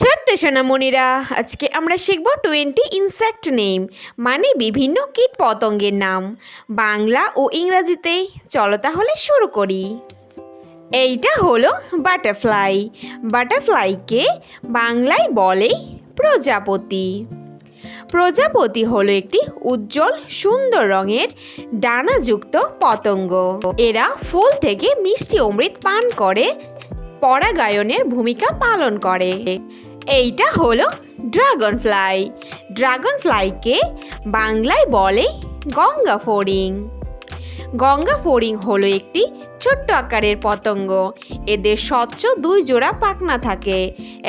ছোট্ট সোনামণিরা, আজকে আমরা শিখব 20 ইনসেক্ট নেম, মানে বিভিন্ন কীট পতঙ্গের নাম, বাংলা ও ইংরাজিতে। চলো তাহলে শুরু করি। এইটা হলো বাটারফ্লাই। বাটারফ্লাইকে বাংলায় বলে প্রজাপতি। প্রজাপতি হলো একটি উজ্জ্বল সুন্দর রঙের ডানাযুক্ত পতঙ্গ। এরা ফুল থেকে মিষ্টি অমৃত পান করে পরাগায়নের ভূমিকা পালন করে। এইটা হলো ড্রাগন ফ্লাই। ড্রাগন ফ্লাইকে বাংলায় বলে গঙ্গা ফড়িং। গঙ্গা ফড়িং হলো একটি ছোট্ট আকারের পতঙ্গ। এদের স্বচ্ছ 2 জোড়া পাখনা থাকে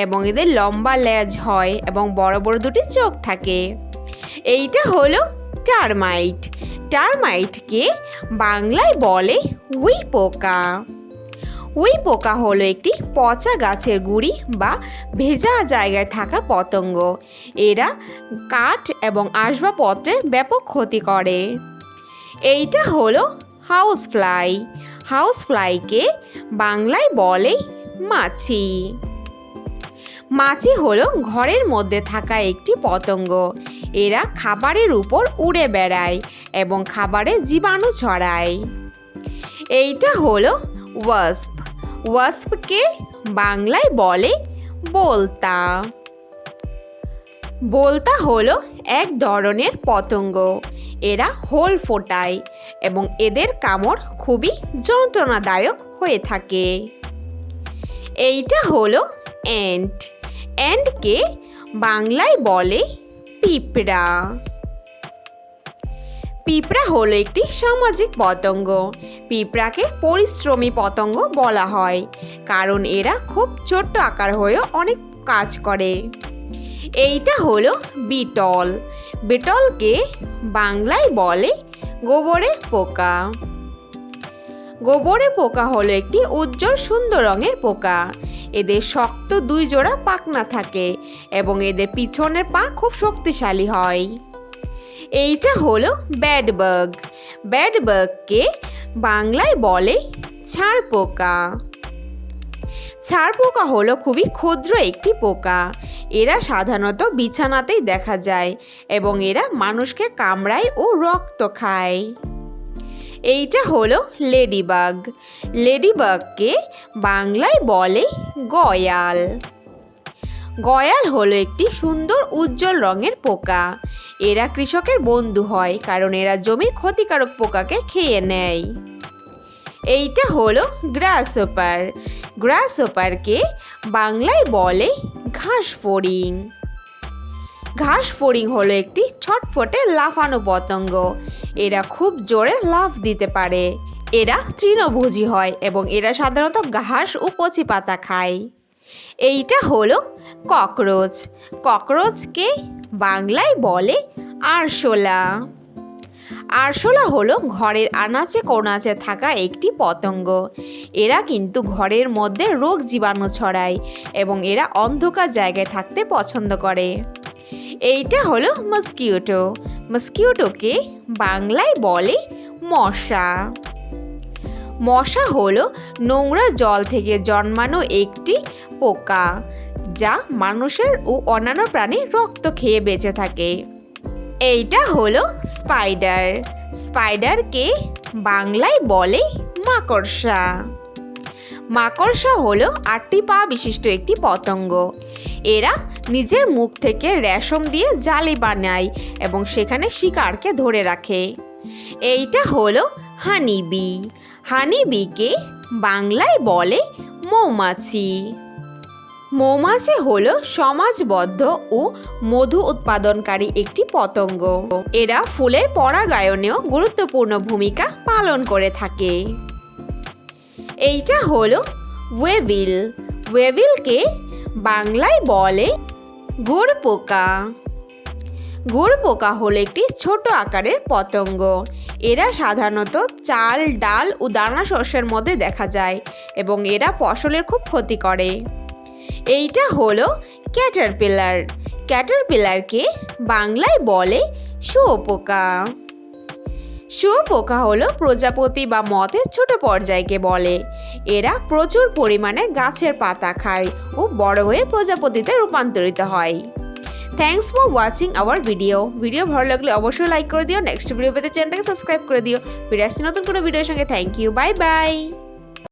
এবং এদের লম্বা লেজ হয় এবং বড় বড় 2টি চোখ থাকে। এইটা হলো টারমাইট। টারমাইটকে বাংলায় বলে উই পোকা। উই পোকা হলো একটি পচা গাছের গুঁড়ি বা ভেজা জায়গায় থাকা পতঙ্গ। এরা কাঠ এবং আসবাবপত্রের ব্যাপক ক্ষতি করে। এইটা হলো হাউস ফ্লাই। হাউস ফ্লাইকে বাংলায় বলে মাছি। মাছি হলো ঘরের মধ্যে থাকা একটি পতঙ্গ। এরা খাবারের উপর উড়ে বেড়ায় এবং খাবারে জীবাণু ছড়ায়। এইটা হলো ওয়াস্প। ওয়াস্পকে বাংলায় বলে বোলতা। বোলতা হলো এক ধরনের পতঙ্গ। এরা হোল ফোটায় এবং এদের কামড় খুবই যন্ত্রণাদায়ক হয়ে থাকে। এইটা হলো অ্যান্ট। অ্যান্টকে বাংলায় বলে পিঁপড়া। পিঁপড়া হলো একটি সামাজিক পতঙ্গ। পিঁপড়াকে পরিশ্রমী পতঙ্গ বলা হয় কারণ এরা খুব ছোট্ট আকার হয়েও অনেক কাজ করে। এইটা হলো বিটল। বিটলকে বাংলায় বলে গোবরে পোকা। গোবরে পোকা হলো একটি উজ্জ্বল সুন্দর রঙের পোকা। এদের শক্ত 2 জোড়া পাখনা থাকে এবং এদের পিছনের পা খুব শক্তিশালী হয়। এইটা হলো ব্যাডবাগ। ব্যাডবাগকে বাংলায় বলে ছাড় পোকা। ছাড় পোকা হলো খুবই ক্ষুদ্র একটি পোকা। এরা সাধারণত বিছানাতেই দেখা যায় এবং এরা মানুষকে কামড়ায় ও রক্ত খায়। এইটা হলো লেডিবাগ। লেডিবাগকে বাংলায় বলে গয়াল। গয়াল হলো একটি সুন্দর উজ্জ্বল রঙের পোকা। এরা কৃষকের বন্ধু হয় কারণ এরা জমির ক্ষতিকারক পোকাকে খেয়ে নেয়। এইটা হলো গ্রাসহপার। গ্রাসহপারকে বাংলায় বলে ঘাস ফড়িং। ঘাস ফড়িং হলো একটি ছটফটে লাফানো পতঙ্গ। এরা খুব জোরে লাফ দিতে পারে। এরা তৃণভোজী হয় এবং এরা সাধারণত ঘাস ও কচি পাতা খায়। এইটা হলো ককরোচ। ককরোচকে বাংলায় বলে আরশোলা। আরশোলা হলো ঘরের আনাচে কোণাচে থাকা একটি পতঙ্গ। এরা কিন্তু ঘরের মধ্যে রোগ জীবাণু ছড়ায় এবং এরা অন্ধকার জায়গায় থাকতে পছন্দ করে। এইটা হলো মস্কিউটো। মস্কিউটোকে বাংলায় বলে মশা। মশা হলো নোংরা জল থেকে জন্মানো একটি পোকা যা মানুষের ও অন্যান্য প্রাণীর রক্ত খেয়ে বেঁচে থাকে। এইটা হলো স্পাইডার। স্পাইডারকে বাংলায় বলে মাকড়সা। মাকড়সা হলো 8টি পা বিশিষ্ট একটি পতঙ্গ। এরা নিজের মুখ থেকে রেশম দিয়ে জালি বানায় এবং সেখানে শিকারকে ধরে রাখে। এইটা হলো হানিবি। হানিবিকে বাংলায় বলে মৌমাছি। মৌমাছি হলো সমাজবদ্ধ ও মধু উৎপাদনকারী একটি পতঙ্গ। এরা ফুলের পরাগায়নেও গুরুত্বপূর্ণ ভূমিকা পালন করে থাকে। এইটা হলো ওয়েভিল। ওয়েভিলকে বাংলায় বলে গুড় পোকা। গুড় পোকা হলো একটি ছোট আকারের পতঙ্গ। এরা সাধারণত চাল, ডাল ও দানা শস্যের মধ্যে দেখা যায় এবং এরা ফসলের খুব ক্ষতি করে। এইটা হলো ক্যাটারপিলার। ক্যাটারপিলারকে বাংলায় বলে শুঁয়োপোকা। শুঁয়োপোকা হলো প্রজাপতি বা মথের ছোট পর্যায়কে বলে। এরা প্রচুর পরিমাণে গাছের পাতা খায় ও বড় হয়ে প্রজাপতিতে রূপান্তরিত হয়। Thanks for watching hour video ভালো লাগলে অবশ্যই লাইক করে দিও। নেক্সট ভিডিও পেতে চ্যানেলটাকে সাবস্ক্রাইব করে দিও। ফিরে আসছি নতুন কোনো ভিডিওর সঙ্গে। Thank you, bye by.